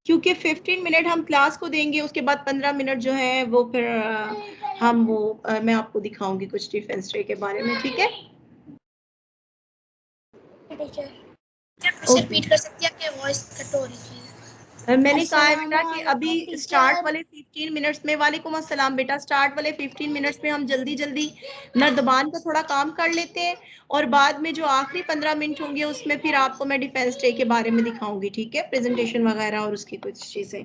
क्योंकि 15 मिनट हम क्लास को देंगे, उसके बाद 15 मिनट जो है वो फिर हम वो मैं आपको दिखाऊंगी कुछ डिफेंस डे के बारे में, ठीक है? टीचर रिपीट कर सकती है कि वॉइस कट हो रही थी। मैंने कहा है बेटा कि अभी स्टार्ट वाले 15 मिनट्स में, वालेकुम अस्सलाम बेटा, स्टार्ट वाले 15 मिनट्स में हम जल्दी जल्दी नर्दबान का थोड़ा काम कर लेते हैं, और बाद में जो आखिरी 15 मिनट होंगे उसमें फिर आपको मैं डिफेंस डे के बारे में दिखाऊंगी, ठीक है? प्रेजेंटेशन वगैरह और उसकी कुछ चीजें।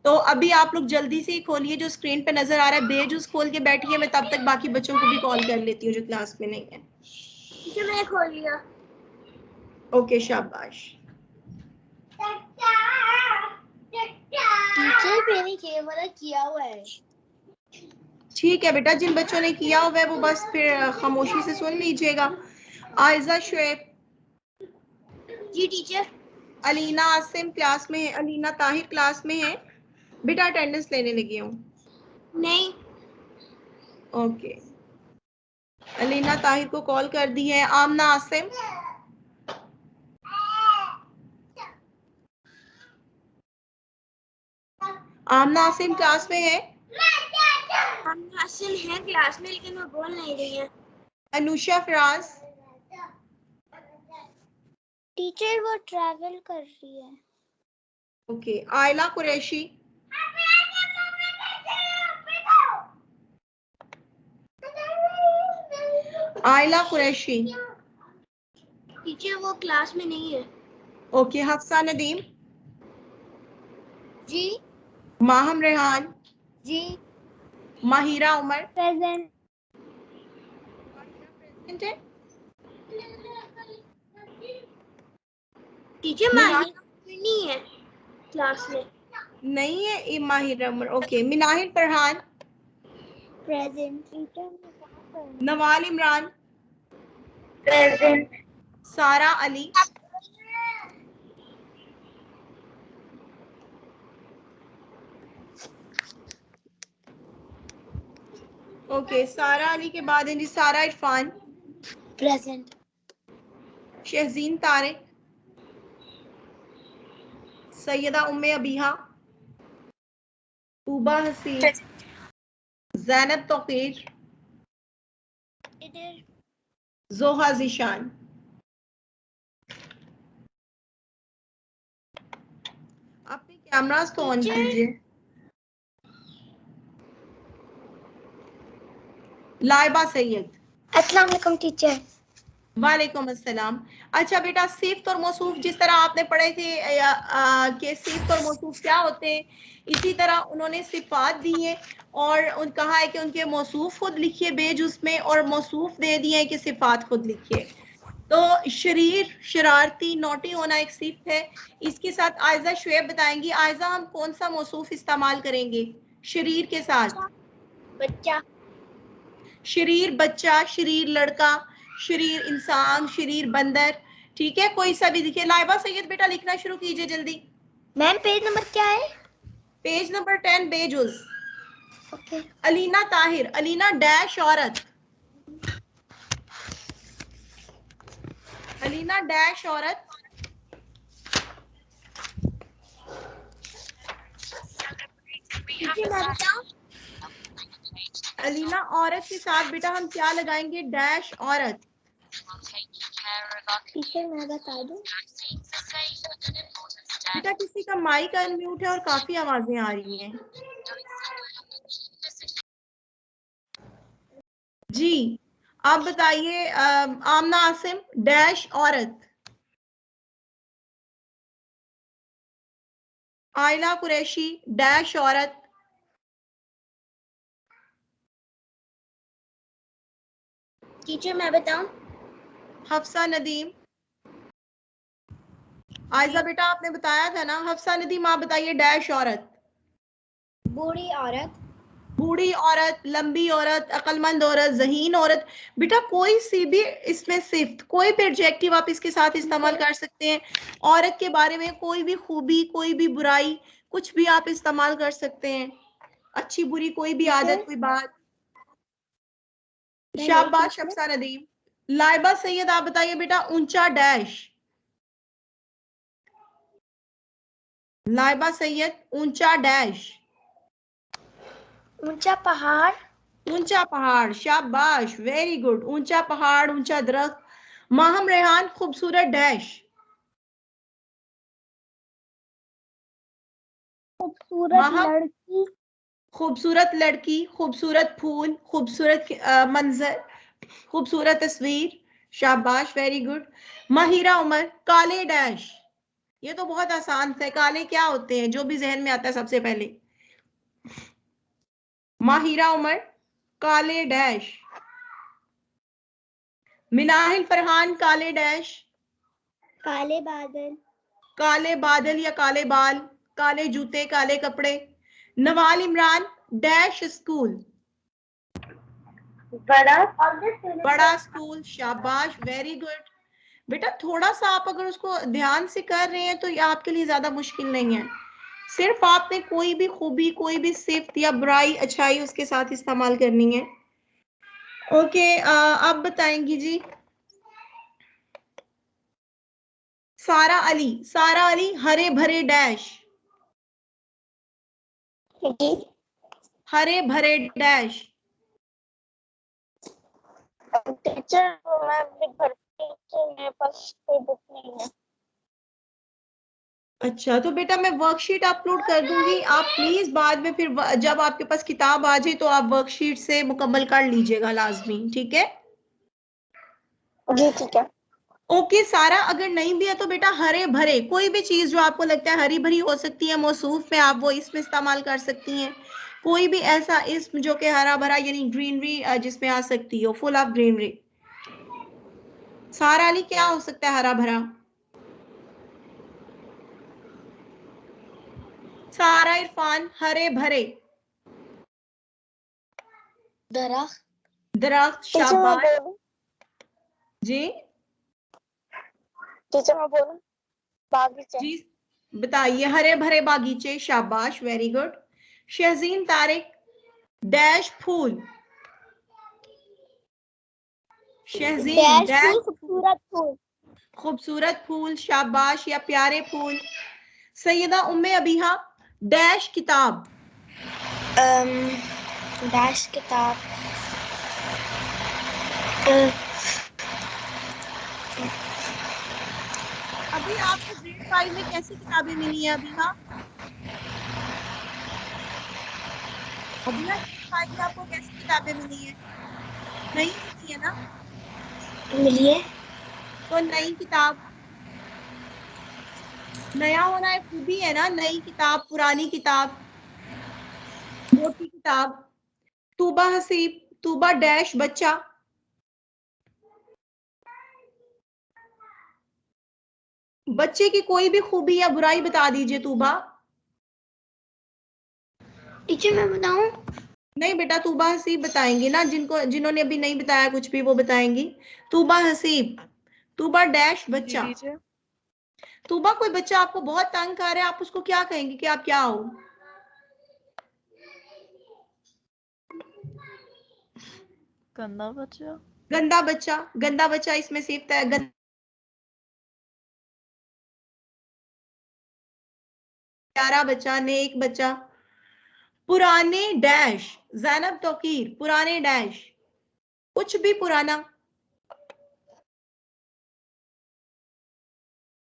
तो अभी आप लोग जल्दी से ही खोलिए, जो स्क्रीन पे नजर आ रहा है बेजुस खोल के बैठिए, मैं तब तक बाकी बच्चों को भी कॉल कर लेती हूँ जो क्लास में नहीं है। मैंने खोल लिया। ओके शाबाश। टीचर मैंने ये वाला किया हुआ है। ठीक है बेटा, जिन बच्चों ने किया हुआ है वो बस फिर खामोशी से सुन लीजिएगा। आयजा शुएब, जी टीचर। अलीना आसिम क्लास में है, अलीना ताहिर क्लास में है बेटा, अटेंडेंस लेने लगी हूँ। नहीं। ओके, अलीना ताहिर को कॉल कर दी है। आमना आसिम, आमना आसिम क्लास में है। हम हासिल हैं क्लास में, लेकिन वो बोल नहीं रही है। अनुषा फराज, टीचर वो ट्रैवल कर रही है। ओके। आयला कुरैशी, आयला कुरैशी, टीचर वो क्लास में नहीं है। ओके। हफ्सा नदीम, जी। माहम रेहान, जी। माहिरा उमर, प्रेजेंट। माहिरा प्रेजेंट है। टीचर माहिरा नहीं है क्लास में। नहीं है ये Mahira Umar, okay. Minahil Farhan, present. Teacher Nawal Imran, present. सारा अली, ओके। सारा अली के बाद है जी सारा इरफान, प्रेजेंट। शहजीन तारिक, सैयदा उम्मे अबीहा, तूबा हसीन, जैनब तौकीर, इधर। जोहा जिशान। अपने कैमरास तो ऑन कीजिए। लाइबा सैयद, अस्सलाम वालेकुम टीचर। वालेकुम अस्सलाम। अच्छा बेटा, सिफ्त और मौसूफ जिस तरह आपने पढ़े थे कि सिफ्त और मौसूफ क्या होते हैं, इसी तरह उन्होंने सिफात दी है और कहा है कि उनके मौसूफ खुद लिखिए बेज उसमें, और मौसूफ दे दिए हैं कि सिफात खुद लिखिए। तो शरीर, शरारती, नोटी होना एक सिफ्त है। इसके साथ आयजा शुएब बताएंगी। आयजा, हम कौन सा मौसूफ इस्तेमाल करेंगे शरीर के साथ? बच्चा। शरीर बच्चा, शरीर लड़का, शरीर इंसान, शरीर बंदर, ठीक है? कोई सा भी लिखिए। लाइबा सैयद बेटा लिखना शुरू कीजिए जल्दी। मैम पेज नंबर क्या है? पेज नंबर 10 बेजुज। ओके। अलीना ताहिर, अलीना डैश औरत, अलीना डैश औरत, टीचर मैं बताऊं? अलीना औरत के साथ बेटा हम क्या लगाएंगे? डैश औरत। टीचर मैं बता दूं? बेटा किसी का माइक अनम्यूट है और काफी आवाजें आ रही हैं। जी आप बताइए। आमना आसिम, डैश औरत। आयला कुरैशी, डैश औरत। टीचर मैं बताऊं? हफ्सा नदीम। आयजा बेटा आपने बताया था ना। हफ्सा नदीम आप बताइए डैश औरत। बूढ़ी औरत। बूढ़ी औरत, लंबी औरत, अक्लमंद औरत, जहीन औरत। बेटा कोई सी भी इसमें सिफ्त, कोई भी एडजेक्टिव आप इसके साथ इस्तेमाल कर सकते हैं। औरत के बारे में कोई भी खूबी, कोई भी बुराई, कुछ भी आप इस्तेमाल कर सकते हैं। अच्छी बुरी कोई भी आदत, कोई बात। शाबाश हफ्सा नदीम। लाइबा सैयद आप बताइए बेटा ऊंचा डैश। लाइबा सैयद, ऊंचा डैश। ऊंचा पहाड़। ऊंचा पहाड़, शाबाश, वेरी गुड। ऊंचा पहाड़, ऊंचा दरख्त। माहम रेहान, खूबसूरत डैश। खूबसूरत लड़की। खूबसूरत लड़की, खूबसूरत फूल, खूबसूरत मंजर, खूबसूरत तस्वीर। शाबाश, वेरी गुड। माहिरा उमर, काले डैश। ये तो बहुत आसान है। काले क्या होते हैं, जो भी जहन में आता है सबसे पहले। माहिरा उमर, काले डैश। मिनाहिल फरहान, काले डैश। काले बादल। काले बादल या काले बाल, काले जूते, काले कपड़े। Nawal Imran, dash school. बड़ा स्कूल, शाबाश, वेरी गुड। बेटा थोड़ा सा आप अगर उसको ध्यान से कर रहे हैं तो ये आपके लिए ज्यादा मुश्किल नहीं है। सिर्फ आपने कोई भी खूबी, कोई भी सिफ्त या बुराई अच्छाई उसके साथ इस्तेमाल करनी है। ओके, अब बताएंगी जी। सारा अली, सारा अली, हरे भरे डैश। जी हरे भरे डैश। टीचर, मैं अभी घर पे हूँ, मेरे पास कोई बुक नहीं है। अच्छा, तो बेटा मैं वर्कशीट अपलोड कर दूंगी, आप प्लीज बाद में फिर जब आपके पास किताब आ जाए तो आप वर्कशीट से मुकम्मल कर लीजिएगा लाजमी, ठीक है? जी ठीक है। ओके सारा, अगर नहीं भी है तो बेटा हरे भरे कोई भी चीज जो आपको लगता है हरी भरी हो सकती है मौसूफ में, आप वो इसमें इस्तेमाल कर सकती हैं। कोई भी ऐसा इसम जो कि हरा भरा यानी ग्रीनरी जिसमें आ सकती हो, फुल ऑफ ग्रीनरी। सारा अली क्या हो सकता है हरा भरा? सारा इरफान, हरे भरे। दरख्त। दरख्त, टीचर मैं शाबाश। बोलूं? जी टीचर मैं बोलूं? बागीचा। जी बताइए। हरे भरे बागीचे, शाबाश, वेरी गुड। शहजीन तारिक, डैश फूल। शहजीन डैश डैश फूल, खूबसूरत फूल। खूबसूरत फूल, शाबाश या प्यारे फूल। सैयदा उम्मे अबीहा, डैश किताब। डैश किताब। अभी आपको ग्रेड 5 में कैसी किताबें मिली है अबीहा? अबीहा ग्रेड 5 में आपको कैसी किताबें मिली है? नहीं मिली है ना? मिलिए। तो नई किताब, नया होना एक खूबी है ना, नई किताब, पुरानी किताब, मोटी किताब। तूबा हसीब, तूबा डैश बच्चा। बच्चे की कोई भी खूबी या बुराई बता दीजिए तूबा। टीचर मैं बताऊं? नहीं बेटा, तूबा हसीब बताएंगी ना, जिन्होंने अभी नहीं बताया कुछ भी वो बताएंगी। तूबा हसीब, तूबा डैश बच्चा। तूबा कोई बच्चा आपको बहुत तंग कर रहा है, आप उसको क्या कहेंगे कि आप क्या हो? गंदा बच्चा। गंदा बच्चा, गंदा बच्चा इसमें सिर्फ प्यारा बच्चा, नेक बच्चा। पुराने डैश, जैनब तौकीर, पुराने डैश, कुछ भी पुराना।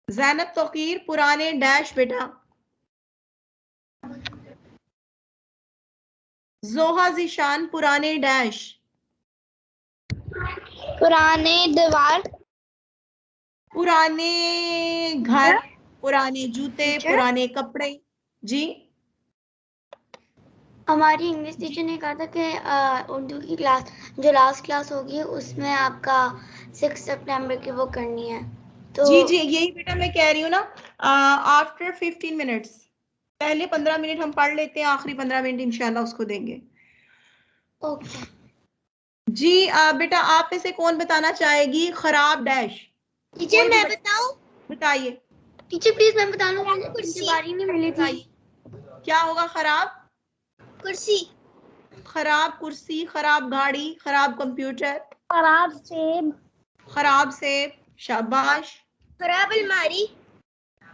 जैनब तौकीर, पुराने डैश बेटा। जोहा जीशान, पुराने डैश। पुराने दीवार। पुराने घर, पुराने जूते, टीचर पुराने कपड़े। जी हमारी इंग्लिश जी टीचर ने कहा था कि उर्दू की क्लास जो लास्ट क्लास होगी उसमें आपका 6 सितंबर की वो करनी है, तो जी जी, यही बेटा मैं कह रही हूँ ना। आफ्टर 15 मिनट्स, पहले 15 मिनट हम पढ़ लेते हैं, आखिरी 15 मिनट इंशाल्लाह उसको देंगे। ओके। जी बेटा आप में से कौन बताना चाहेगी खराब डैश? टीचर कोई भी मैं बताऊं? बताइए। टीचर प्लीज मैं बता लूं, मुझे बारी नहीं मिली थी। बताइए क्या होगा खराब? कुर्सी। खराब कुर्सी, खराब गाड़ी, खराब कंप्यूटर, खराब सेब। खराब सेब, शाबाश। खराब अलमारी।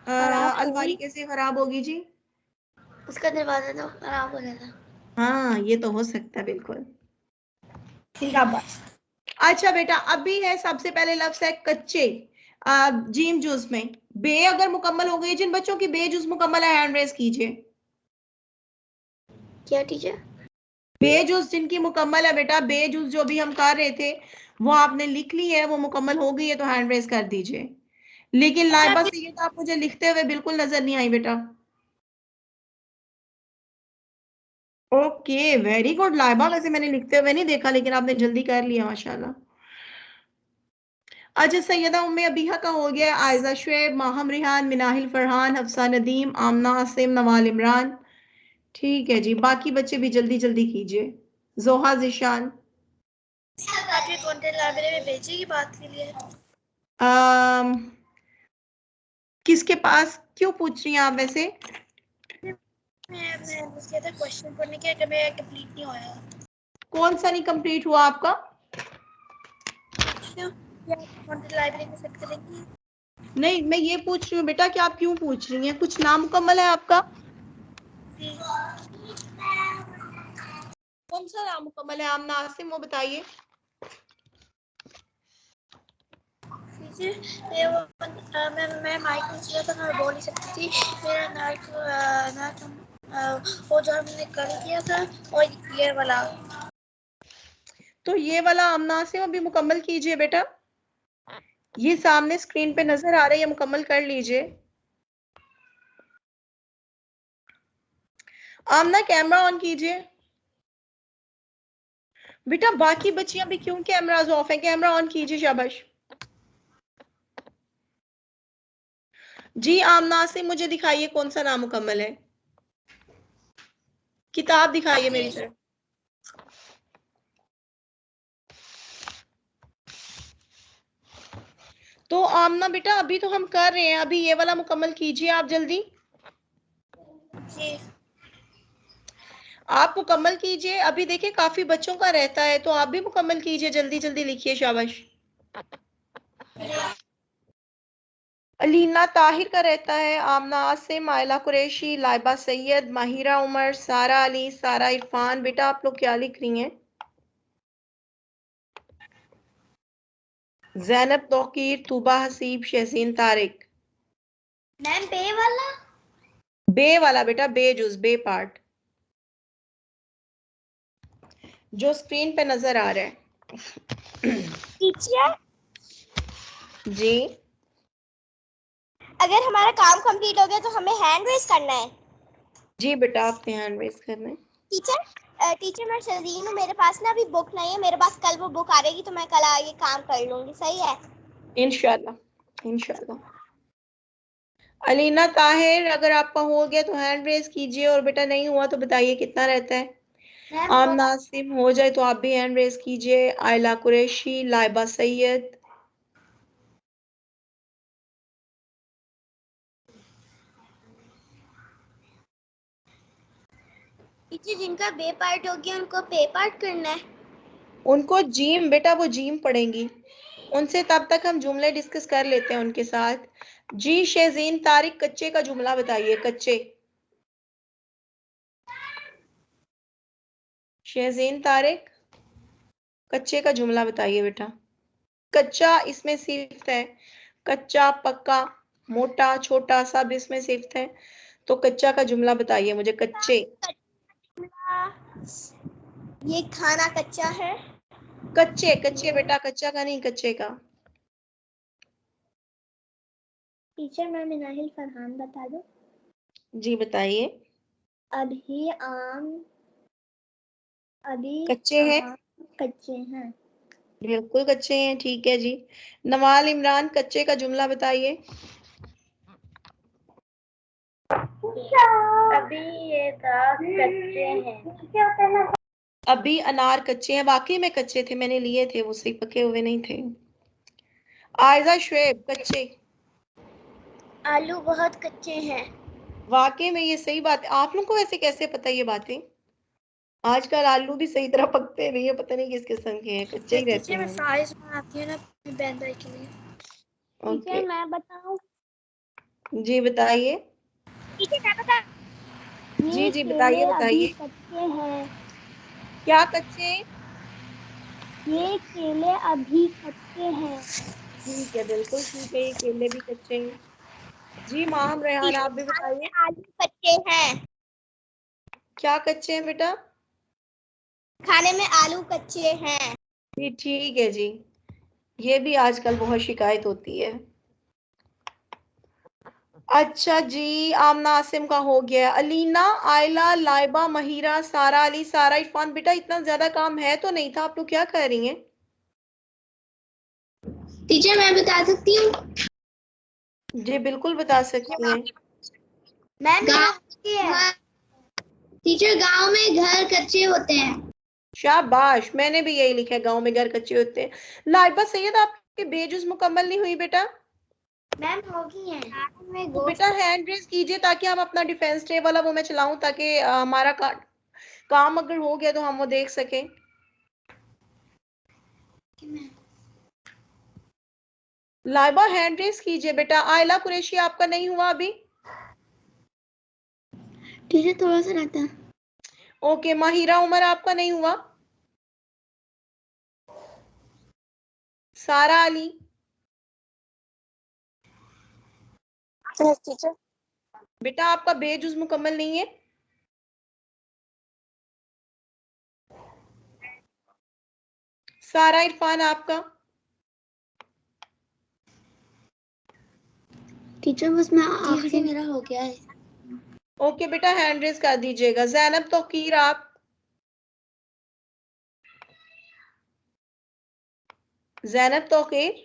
अलमारी कैसे खराब होगी जी? उसका दरवाजा तो खराब हो गया था। हाँ, ये तो हो सकता है बिल्कुल। अच्छा बेटा, अभी है सबसे पहले लफ्ज है कच्चे। जीम जूस में बे अगर मुकम्मल हो गई, जिन बच्चों की बे जूस मुकम्मल है हैंड रेज कीजिए। क्या टीचर? बे जूस जिनकी मुकम्मल है बेटा, बे जूस जो भी हम कर रहे थे वो आपने लिख ली है, वो मुकम्मल हो गई है तो हैंड रेज कर दीजिए। लेकिन लाइबा सैयद आप मुझे लिखते हुए बिल्कुल नजर नहीं आई बेटा। ओके, वेरी गुड लाइबा, वैसे मैंने लिखते हुए नहीं देखा लेकिन आपने जल्दी कर लिया माशाल्लाह। अच्छा, सैयदा उम्मे अबीहा का हो गया, आयजा शुएब, माहम रिहान, मिनाहिल फरहान, हफ्सा नदीम, आमना आसिम, नवाल इमरान। ठीक है जी, बाकी बच्चे भी जल्दी जल्दी कीजिए। जोहा जिशान। आपके कंटेंट लाइब्रेरी में भेजेगी बात के लिए? किसके पास क्यों पूछ रही हैं आप वैसे? मैं उसके था क्वेश्चन पढ़ने के, अगर मेरा कंप्लीट नहीं होया। कौन सा नहीं कंप्लीट हुआ आपका? कंटेंट लाइब्रेरी में सेट करेंगी? नहीं, मैं ये पूछ रही हूँ बेटा कि आप क्यों पूछ रही हैं, कुछ नामुकम्मल है आपका? कौन सा नामुकम्मल है? आमना आसिम वो बताइए। मैं माइक में चला था, मैं बोल नहीं सकती थी। मेरा नाक वो जो हमने कल किया था वो ये वाला। तो ये वाला आमना आसिम अभी मुकम्मल कीजिए बेटा, ये सामने स्क्रीन पे नजर आ रही है, मुकम्मल कर लीजिए। आमना कैमरा ऑन कीजिए। बेटा बाकी बच्चियां भी क्यों कैमराज ऑफ है? कैमरा ऑन कीजिए, शाबाश जी। आमना से मुझे दिखाइए कौन सा नामुकम्मल है, किताब दिखाइए मेरी तरफ। तो आमना बेटा अभी तो हम कर रहे हैं, अभी ये वाला मुकम्मल कीजिए आप जल्दी। जी। आप मुकम्मल कीजिए, अभी देखिए काफी बच्चों का रहता है, तो आप भी मुकम्मल कीजिए, जल्दी जल्दी लिखिए, शाबाश। अलीना ताहिर का रहता है, आमना आसिम, आयला कुरैशी, लाइबा सैयद, माहिरा उमर, सारा अली, सारा इरफान। बेटा आप लोग क्या लिख रही हैं? जैनब तौकीर, तूबा हसीब, शहजीन तारिक। मैम बे वाला? बे वाला बेटा, बे जुज, बे पार्ट जो स्क्रीन पे नजर आ रहा है। टीचर, जी, अगर हमारा काम कंप्लीट हो गया तो हमें हैंड रेज करना है। जी बेटा आपने हैंड रेज करना है। टीचर मैं शरीन हूँ, मेरे पास ना अभी बुक नहीं है, मेरे पास कल वो बुक आ रहेगी तो मैं कल आगे काम कर लूंगी, सही है? इंशाल्लाह इंशाल्लाह। अलीना ताहिर, अगर आपका हो गया तो हैंड रेज कीजिए, और बेटा नहीं हुआ तो बताइए कितना रहता है। आम नासिम हो जाए तो आप भी हैंड रेज कीजिए। आयला कुरैशी, लाइबा सैयद। टीचर जिनका बे पार्ट हो गया उनको पे पार्ट करना है। उनको जीम बेटा, वो जीम पढ़ेंगी, उनसे तब तक हम जुमले डिस्कस कर लेते हैं उनके साथ। जी शहजीन तारिक, कच्चे का जुमला बताइए, कच्चे। शहजीन तारिक, कच्चे का जुमला बताइए बेटा। कच्चा इसमें सिफ्त है, कच्चा, पक्का, मोटा, छोटा सब इसमें सिफ्त है, तो कच्चा का जुमला बताइए मुझे, कच्चे। ये खाना कच्चा है। कच्चे कच्चे बेटा, कच्चा का नहीं, कच्चे का। टीचर मैं मिनाहिल फरहान बता दो। जी बताइए। अभी आम अभी कच्चे हैं, आम कच्चे हैं। बिल्कुल कच्चे हैं, ठीक है जी। नवाल इमरान, कच्चे का जुमला बताइए। अभी ये दाग कच्चे हैं। अभी अनार कच्चे हैं, वाकई में कच्चे थे, मैंने लिए थे, वो सही पके हुए नहीं थे। आयजा शुएब, कच्चे। आलू बहुत कच्चे हैं। वाकई में ये सही बात है, आप लोग को वैसे कैसे पता ये बातें? आजकल आलू भी सही तरह पकते नहीं है, पता नहीं किस किस्म के हैं, कच्चे ही रहते टीचर मैं हैं। फ्राइज बनाती हूँ ना अपनी बहन भाई के लिए। ओके, टीचर मैं बताऊँ? जी बताइए। जी बताइए बताइए। कच्चे हैं। क्या कच्चे? ये केले अभी कच्चे हैं। ठीक है, बिल्कुल ठीक है, ये केले भी कच्चे हैं। जी माहम रेहान, आप भी बताइए। आलू कच्चे हैं। क्या कच्चे हैं बेटा? खाने में आलू कच्चे हैं। जी ठीक है जी, ये भी आजकल बहुत शिकायत होती है। अच्छा जी, आमना आसिम का हो गया। अलीना, आयला, लाइबा, महिरा, सारा अली, सारा इरफान। बेटा इतना ज्यादा काम है तो नहीं था, आप लोग क्या कर रही हैं? टीचर मैं बता सकती हूँ। जी बिल्कुल बता सकती हैं। मैम टीचर गांव में घर कच्चे होते हैं। शाबाश, मैंने भी यही लिखा है, गांव में घर कच्चे होते हैं। लाइबा सैयद, आपकी बेजुज मुकम्मल नहीं हुई बेटा? मैम होगी हैं। तो बेटा हैंड रेज कीजिए ताकि हम अपना डिफेंस डे वाला वो मैं चलाऊं, ताकि हमारा काम अगर हो गया तो हम वो देख सकें। लाइबा हैंड रेज कीजिए बेटा। आयला कुरैशी, आपका नहीं हुआ अभी? टीचर थोड़ा सा रहता है। ओके, माहिरा उमर, आपका नहीं हुआ? सारा अली? टीचर बेटा आपका बेजुज मुकम्मल नहीं है। सारा इरफान, आपका? टीचर बस मैं आखिरी मेरा हो गया है। ओके बेटा, हैंड रेज कर दीजिएगा। जैनब तौकीर, आप? जैनब तौकीर?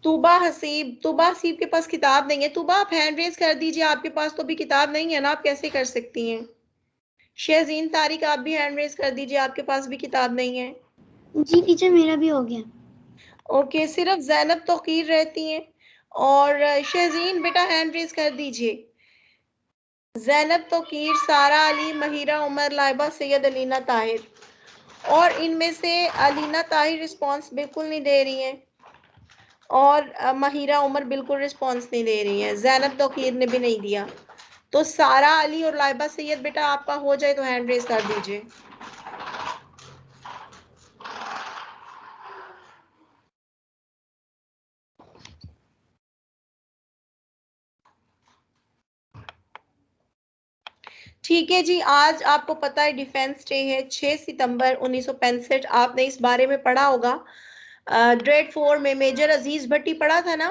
तुबा हसीब, तुबा हसीब के पास किताब नहीं है। तुबा आप हैंड रेज कर दीजिए, आपके पास तो भी किताब नहीं है ना, आप कैसे कर सकती हैं? शहजीन तारिक, आप भी हैंड रेज कर दीजिए, आपके पास भी किताब नहीं है। जी टीचर मेरा भी हो गया। ओके, सिर्फ जैनब तौकीर रहती हैं। और शहजीन बेटा हैंड रेज कर दीजिए। जैनब तौकीर, सारा अली, महिरा उमर, लाइबा सैयद, अलीना ताहिर। और इनमें से अलीना ताहिर रिस्पॉन्स बिल्कुल नहीं दे रही हैं, और महिरा उमर बिल्कुल रिस्पॉन्स नहीं दे रही हैं। जैनब तौकीर ने भी नहीं दिया। तो सारा अली और लाइबा सैयद, बेटा आपका हो जाए तो हैंड रेज कर दीजिए। ठीक है जी, आज आपको पता है डिफेंस डे है, 6 सितंबर 1965। आपने इस बारे में पढ़ा होगा। ग्रेड 4 में मेजर अजीज भट्टी पढ़ा था ना?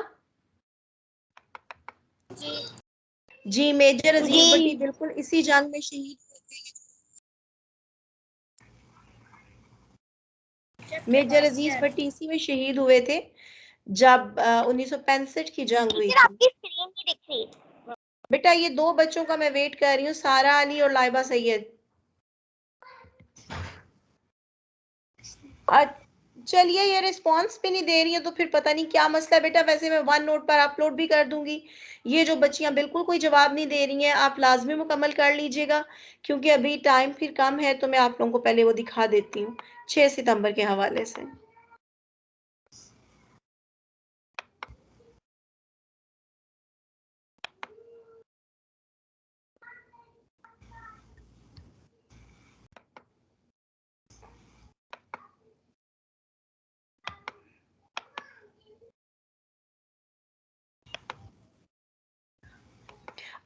जी, मेजर अजीज भट्टी बिल्कुल इसी जंग में शहीद हुए थे। मेजर अजीज भट्टी इसी में शहीद हुए थे जब 1965 की जंग हुई थी। आपकी स्क्रीन नहीं दिख रही। बेटा ये दो बच्चों का मैं वेट कर रही हूँ, सारा अली और लाइबा सैयद। चलिए, ये रिस्पॉन्स भी नहीं दे रही है तो फिर पता नहीं क्या मसला है बेटा। वैसे मैं वन नोट पर अपलोड भी कर दूंगी। ये जो बच्चियां बिल्कुल कोई जवाब नहीं दे रही हैं, आप लाजमी मुकम्मल कर लीजिएगा, क्योंकि अभी टाइम फिर कम है। तो मैं आप लोगों को पहले वो दिखा देती हूँ 6 सितंबर के हवाले से।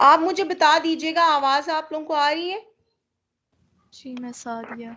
आप मुझे बता दीजिएगा, आवाज आप लोगों को आ रही है? जी मैं सादिया।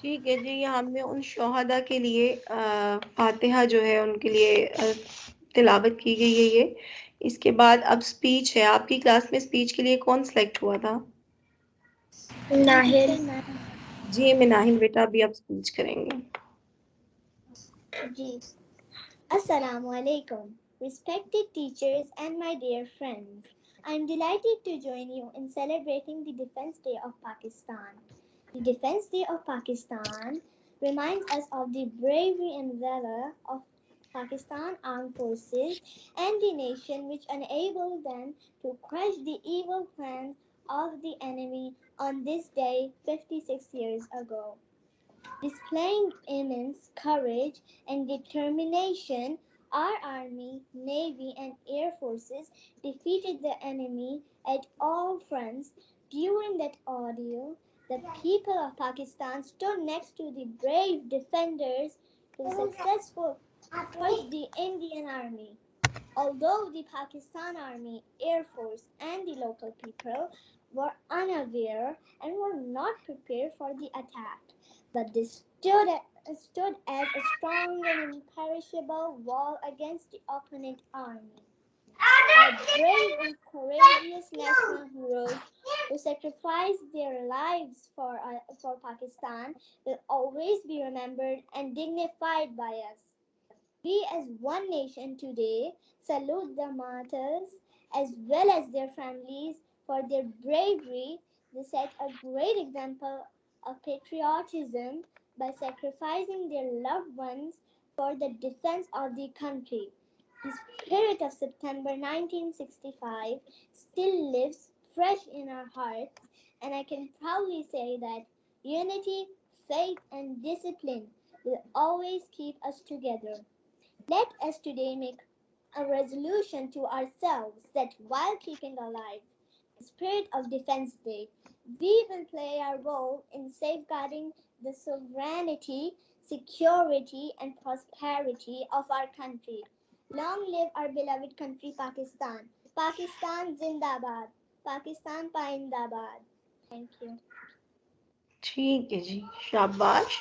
ठीक है जी, यहाँ हमने उन शोहदा के लिए फातिहा जो है उनके लिए तिलावत की गई है ये। इसके बाद अब स्पीच है। आपकी क्लास में स्पीच के लिए कौन सिलेक्ट हुआ था? नाहिल जी मिनाहिल बेटा, अभी आप स्पीच करेंगे। जी। Assalamu alaikum, respected teachers and my dear friends. I am delighted to join you in celebrating the Defense Day of Pakistan. The Defense Day of Pakistan reminds us of the bravery and valor of Pakistan Armed Forces and the nation which enabled them to crush the evil plans of the enemy on this day 56 years ago. Displaying immense courage and determination, our Army, Navy, and Air Forces defeated the enemy at all fronts. During that ordeal, the people of Pakistan stood next to the brave defenders who successfully crushed the Indian Army. Although the Pakistan Army, Air Force, and the local people were unaware and were not prepared for the attack, but they stood as a strong and imperishable wall against the opponent army. Our brave and courageous national heroes who sacrificed their lives for Pakistan will always be remembered and dignified by us. We as one nation today salute the martyrs as well as their families for their bravery. They set a great example of patriotism by sacrificing their loved ones for the defense of the country. The spirit of September 1965 still lives fresh in our hearts, and I can proudly say that unity, faith, and discipline will always keep us together. Let us today make a resolution to ourselves that while keeping alive the spirit of Defense Day, we will play our role in safeguarding the sovereignty, security, and prosperity of our country. Long live our beloved country, Pakistan. Pakistan Zindabad. Pakistan Paindabad. Thank you. ठीक है जी, शाबाश।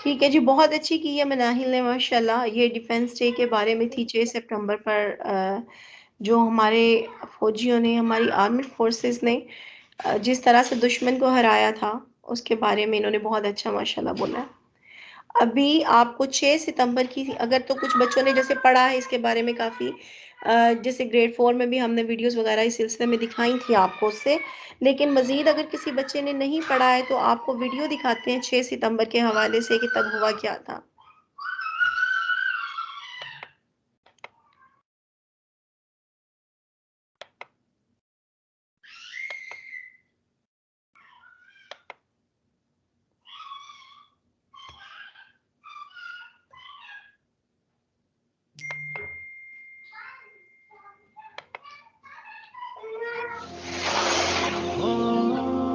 ठीक है जी, बहुत अच्छी की है मनाहिल ने माशाल्लाह। ये डिफेंस डे के बारे में थी 6 सितंबर पर जो हमारे फौजियों ने, हमारी आर्म्ड फोर्सेस ने जिस तरह से दुश्मन को हराया था उसके बारे में इन्होंने बहुत अच्छा माशाल्लाह बोला। अभी आपको 6 सितंबर की अगर तो कुछ बच्चों ने जैसे पढ़ा है इसके बारे में काफ़ी, जैसे ग्रेड 4 में भी हमने वीडियोस वगैरह इस सिलसिले में दिखाई थी आपको उससे, लेकिन मज़ीद अगर किसी बच्चे ने नहीं पढ़ा है तो आपको वीडियो दिखाते हैं 6 सितंबर के हवाले से कि तब हुआ क्या था।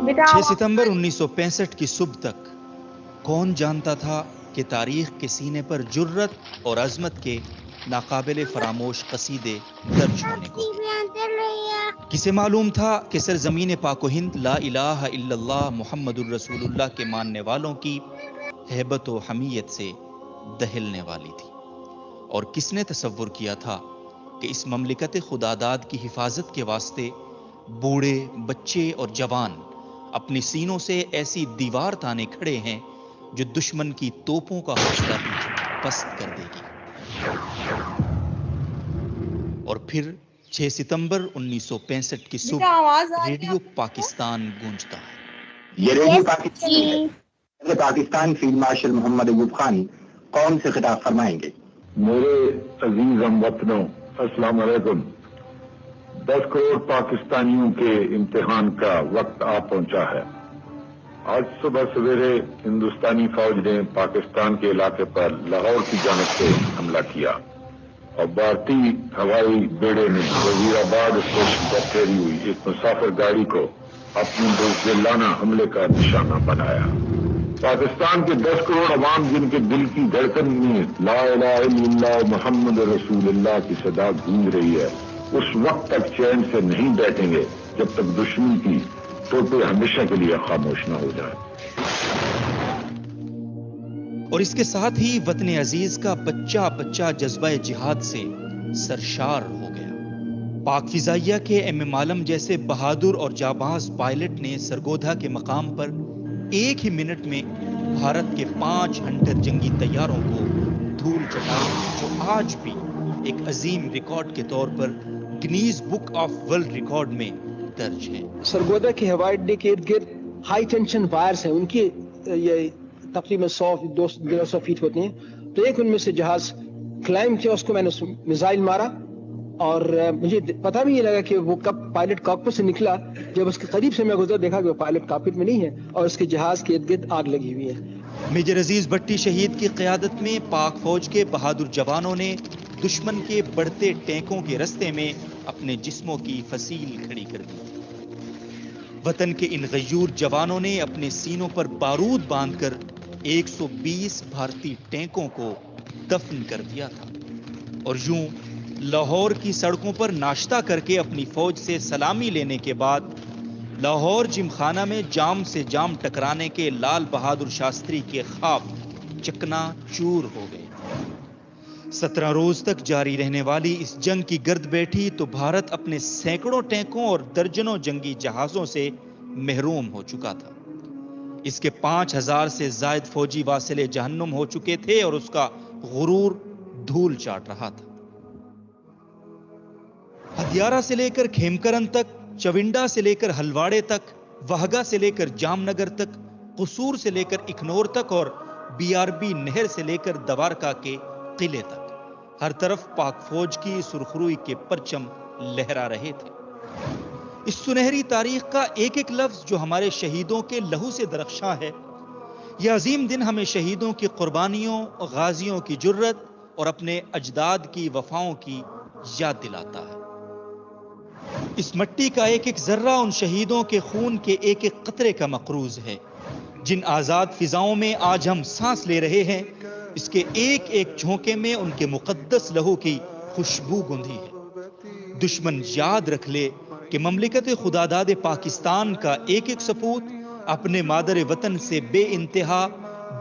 बेटा 6 सितंबर 1965 की सुबह तक कौन जानता था कि तारीख के सीने पर जुर्रत और अजमत के नाकाबिले फरामोश कसीदे दर्ज होने को। किसे मालूम था कि सरजमीन पाको हिंद ला इलाहा इल्लल्लाह मुहम्मदुर रसूलुल्लाह के मानने वालों की हैबत व हमीयत से दहिलने वाली थी। और किसने तसव्वुर किया था कि इस ममलिकत खुदादाद की हिफाजत के वास्ते बूढ़े, बच्चे और जवान अपनी सीनों से ऐसी दीवार ताने खड़े हैं जो दुश्मन की तोपों का हौसला भी पस्त कर देगी। और फिर 6 सितंबर 1965 की सुबह रेडियो पाकिस्तान गूंजता है। ये radio Pakistan Pakistan field marshal Mohammad Ayub Khan कौम से खिताब फरमाएंगे। मेरे अजीज हमवतनों, अस्सलाम वालेकुम। 10 करोड़ पाकिस्तानियों के इम्तिहान का वक्त आ पहुंचा है। आज सुबह सवेरे हिंदुस्तानी फौज ने पाकिस्तान के इलाके पर लाहौर की जानिब से हमला किया और भारतीय हवाई बेड़े ने वजीराबाद स्टेशन पर ठहरी हुई एक मुसाफिर गाड़ी को अपने बुज़दिलाना हमले का निशाना बनाया। पाकिस्तान के 10 करोड़ अवाम जिनके दिल की धड़कन में ला इलाहा इल्लल्लाह मुहम्मद रसूलुल्लाह की सदा गूंज रही है, उस वक्त तक चैन से नहीं बैठेंगे जब तक दुश्मन की टोटे हमेशा के लिए खामोश न हो जाए। और इसके साथ ही वतन अजीज का बच्चा बच्चा जज्बा जिहाद से सरशार हो गया। पाक फिजाइया के एम आलम जैसे बहादुर और जाबाज पायलट ने सरगोधा के मकाम पर एक ही मिनट में भारत के 5 हंटर जंगी तैयारों को धूल चटाई, जो आज भी एक अजीम रिकॉर्ड के तौर पर Guinness book of world record में दर्ज है। सरगोदा के हवाई अड्डे के इर्द गिर्द हाई टेंशन वायर्स हैं, उनकी ये तकरीबन 100-200 फीट होते हैं। तो एक उनमें से जहाज क्लाइंब किया, उसको मैंने मिसाइल मारा और मुझे पता भी नहीं लगा कि वो कब पायलट कॉकपिट से निकला। जब उसके करीब से मैं गुजरा, देखा कि वो पायलट कॉकपिट में नहीं है और उसके जहाज के इर्द गिर्द आग लगी हुई है। मेजर अजीज भट्टी शहीद की क़यादत में पाक फौज के बहादुर जवानों ने दुश्मन के बढ़ते टैंकों के रास्ते में अपने जिस्मों की फसील खड़ी कर दी। वतन के इन गयूर जवानों ने अपने सीनों पर बारूद बांधकर 120 भारतीय टैंकों को दफन कर दिया था और यूं लाहौर की सड़कों पर नाश्ता करके अपनी फौज से सलामी लेने के बाद लाहौर जिमखाना में जाम से जाम टकराने के लाल बहादुर शास्त्री के ख्वाब चकनाचूर हो गए। 17 रोज तक जारी रहने वाली इस जंग की गर्द बैठी तो भारत अपने सैकड़ों टैंकों और दर्जनों जंगी जहाजों से महरूम हो चुका था। इसके 5000 से जायद फौजी वासिले जहन्नुम हो चुके थे और उसका गुरूर धूल चाट रहा था। हदियारा से लेकर खेमकरन तक, चविंडा से लेकर हलवाड़े तक, वहगा से लेकर जामनगर तक, कसूर से लेकर इखनौर तक और बीआरबी नहर से लेकर दवारका के किले तक, हर तरफ पाक फौज की सुरखरुई के परचम लहरा रहे थे। इस सुनहरी तारीख का एक एक लफ्ज जो हमारे शहीदों के लहू से दरख्शां है, यह अजीम दिन हमें शहीदों की कुर्बानियों, गाजियों की जुर्रत और अपने अजदाद की वफाओं की याद दिलाता है। इस मिट्टी का एक एक जर्रा उन शहीदों के खून के एक एक कतरे का मकरूज है। जिन आजाद फिजाओं में आज हम सांस ले रहे हैं, इसके एक एक झोंके में उनके मुकद्दस लहू की खुशबू गूंधी है। दुश्मन याद रख ले कि ममलिकत खुदादाद पाकिस्तान का एक एक सपूत अपने मादर वतन से बेइंतहा,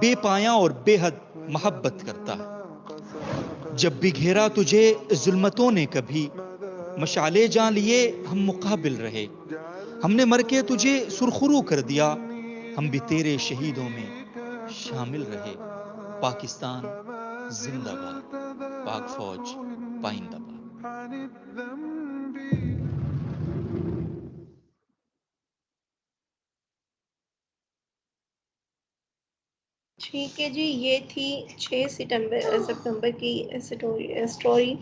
बेपाया और बेहद मोहब्बत करता है। जब भी घेरा तुझे जुल्मतों ने कभी, मशाले जान लिए हम मुकाबिल रहे। हमने मर के तुझे सुरखरू कर दिया, हम भी तेरे शहीदों में शामिल रहे। पाकिस्तान जिंदाबाद, पाक फौज पाइंदाबाद। ठीक है जी, ये थी 6 सितंबर की स्टोरी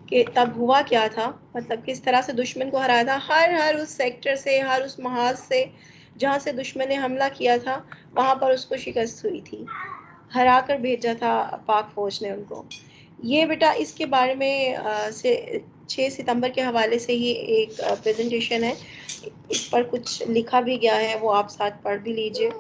कि तब हुआ क्या था, मतलब किस तरह से दुश्मन को हराया था। हर उस सेक्टर से, हर उस महाज से जहाँ से दुश्मन ने हमला किया था, वहाँ पर उसको शिकस्त हुई थी, हरा कर भेजा था पाक फौज ने उनको। ये बेटा इसके बारे में 6 सितंबर के हवाले से ही एक प्रेजेंटेशन है, इस पर कुछ लिखा भी गया है, वो आप साथ पढ़ भी लीजिए।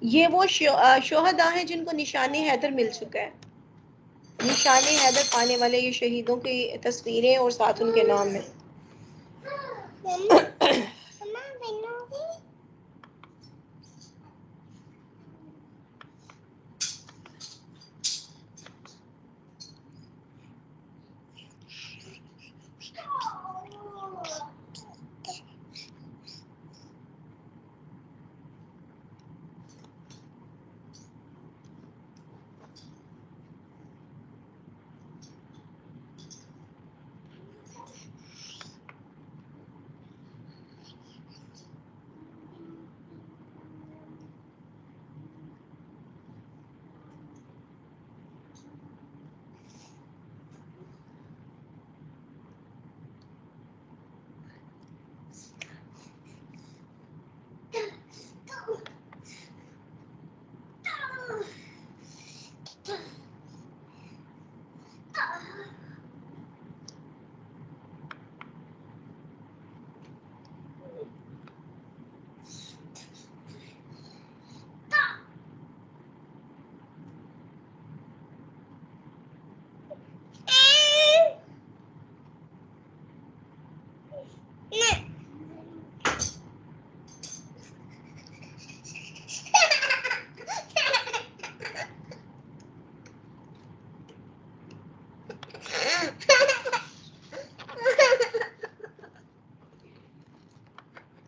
ये वो शोहदा हैं जिनको निशाने हैदर मिल चुका है। निशाने हैदर पाने वाले ये शहीदों की तस्वीरें और साथ उनके नाम है।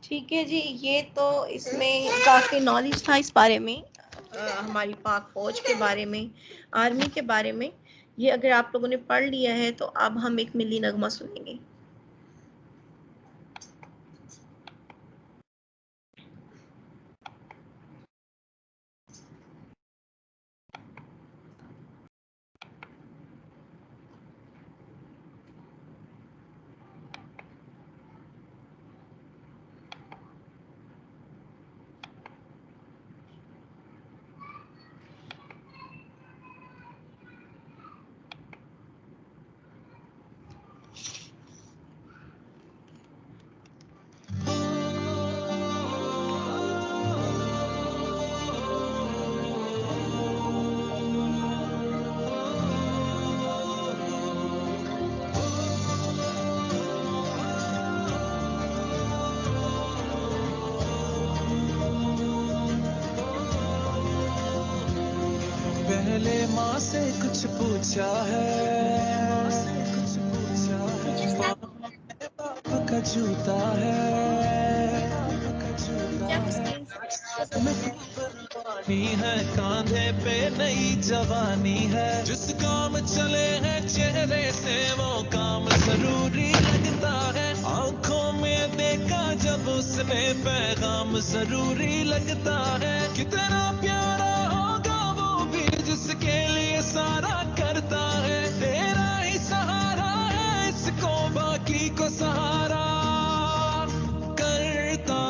ठीक है जी, ये तो इसमें काफ़ी नॉलेज था इस बारे में, हमारी पाक फौज के बारे में, आर्मी के बारे में। ये अगर आप लोगों ने पढ़ लिया है तो अब हम एक मिली नगमा सुनेंगे। पहले माँ से कुछ पूछा है, पापा का जूता है, पानी है कांधे पे नई जवानी है, जिस काम चले हैं चेहरे से वो काम जरूरी लगता है, आंखों में देखा जब उसने पैगाम जरूरी लगता है, कितना प्यारा होगा वो भी जिसके लिए सारा करता है, तेरा ही सहारा है इसको बाकी को सहारा करता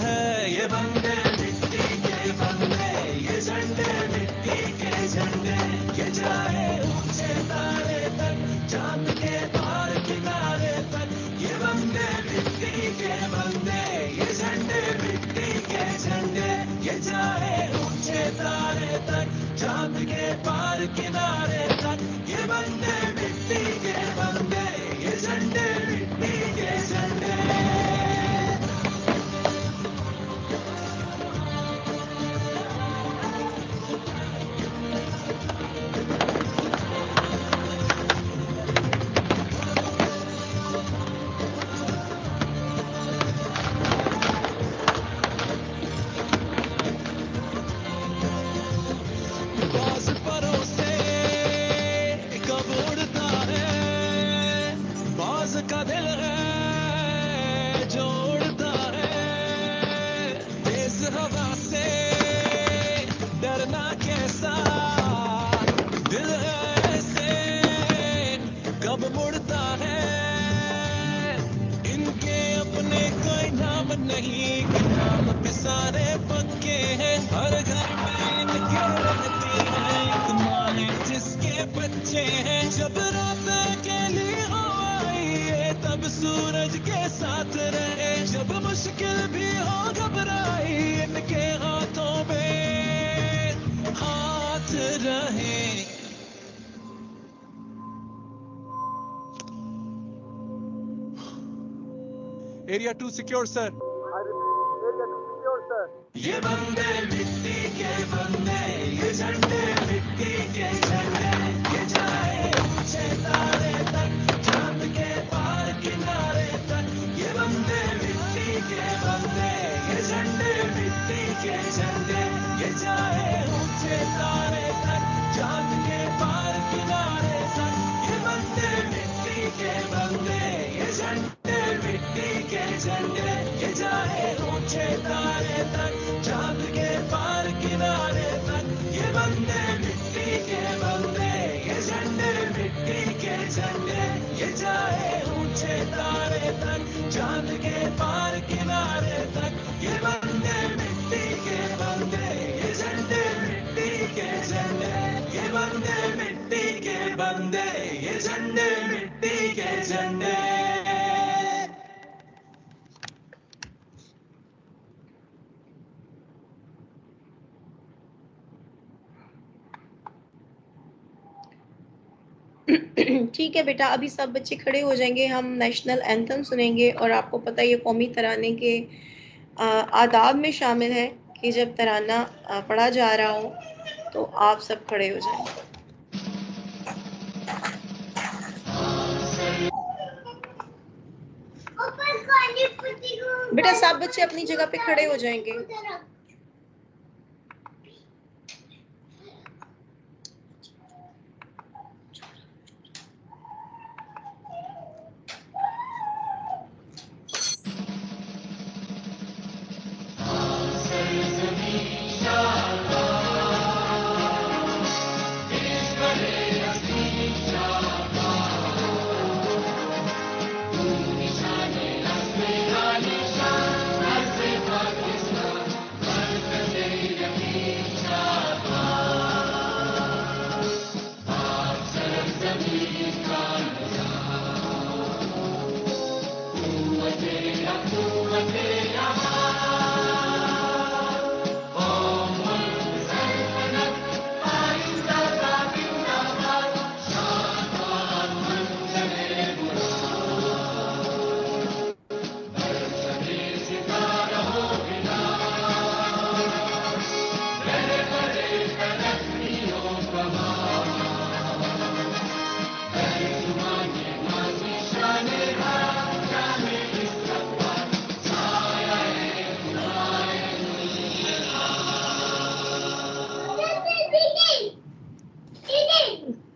है, ये बंदे मिट्टी के बंदे, ये झंडे मिट्टी के झंडे, ये जाए ऊंचे तारे तक चांद के पार किनारे तक, ये बंदे मिट्टी के बंदे, ये झंडे मिट्टी के झंडे, ये जाए ऊंचे तारे तक चांद के पार किनारे तक, ये बंदे मिट्टी के बंदे, ये झंडे मिट्टी के झंडे। बाज परों से कब उड़ता है, बाज का दिल है जो उड़ता है, तेज हवा से डरना कैसा दिल है ऐसे कब मुड़ता है, इनके अपने कोई नाम नहीं कि नाम पे सारे पक्के हैं, हर घर में इनके रहती है एक माँ है जिसके बच्चे हैं, जब रात अकेली हो आई है तब सूरज के साथ रहे, जब मुश्किल भी हो घबराई इनके हाथों में हाथ रहे। Area 2 secure sir. ये बंदे मिट्टी के बंदे, ये झंडे मिट्टी के झंडे, ये जाए ऊंचे तारे तक चांद के पार किनारे तक, ये बंदे मिट्टी के बंदे, ये झंडे मिट्टी के झंडे, ये जाए ऊंचे तारे तक चांद के पार किनारे तक, ये बंदे मिट्टी के बंदे, ये झंडे मिट्टी के झंडे, ये जाए ऊंचे तारे तक चांद के पार किनारे तक, ये बंदे मिट्टी के बंदे, ये झंडे मिट्टी के झंडे, ये जाए ऊंचे तारे तक चांद के पार किनारे तक, ये बंदे मिट्टी के बंदे, ये झंडे मिट्टी के झंडे, ये बंदे मिट्टी के बंदे, ये झंडे मिट्टी के झंडे। ठीक है बेटा, अभी सब बच्चे खड़े हो जाएंगे, हम नेशनल एंथम सुनेंगे, और आपको पता है ये कौमी तराने के आदाब में शामिल है कि जब तराना पढ़ा जा रहा हो तो आप सब खड़े हो जाएं। ऊपर बेटा सब बच्चे अपनी जगह पे खड़े हो जाएंगे।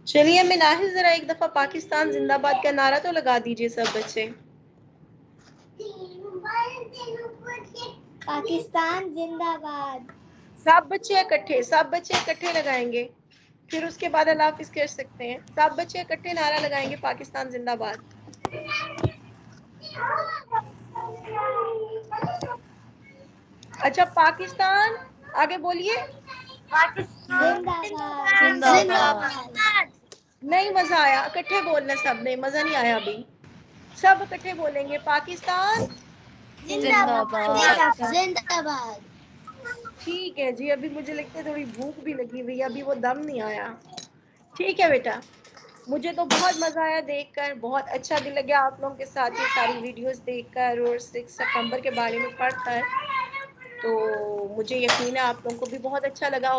चलिए मिनाहिल जरा एक दफा पाकिस्तान जिंदाबाद का नारा तो लगा दीजिए सब बच्चे। पाकिस्तान जिंदाबाद। सब बच्चे इकट्ठे लगाएंगे, फिर उसके बाद अल्लाह हाफिज कह सकते हैं। सब बच्चे इकट्ठे नारा लगाएंगे पाकिस्तान जिंदाबाद। अच्छा पाकिस्तान, आगे बोलिए। जिंदाबाद। नहीं मजा आया, इकट्ठे बोलना सबने, मजा नहीं आया अभी। सब इकट्ठे बोलेंगे पाकिस्तान जिंदाबाद। ठीक है जी। अभी मुझे लगता है थोड़ी भूख भी लगी हुई है, अभी वो दम नहीं आया। ठीक है बेटा, मुझे तो बहुत मजा आया देखकर, बहुत अच्छा भी लगा आप लोगों के साथ ये सारी वीडियोस देखकर और 6 सितंबर के बारे में पढ़कर। तो मुझे यकीन है आप लोगों को भी बहुत अच्छा लगा होगा।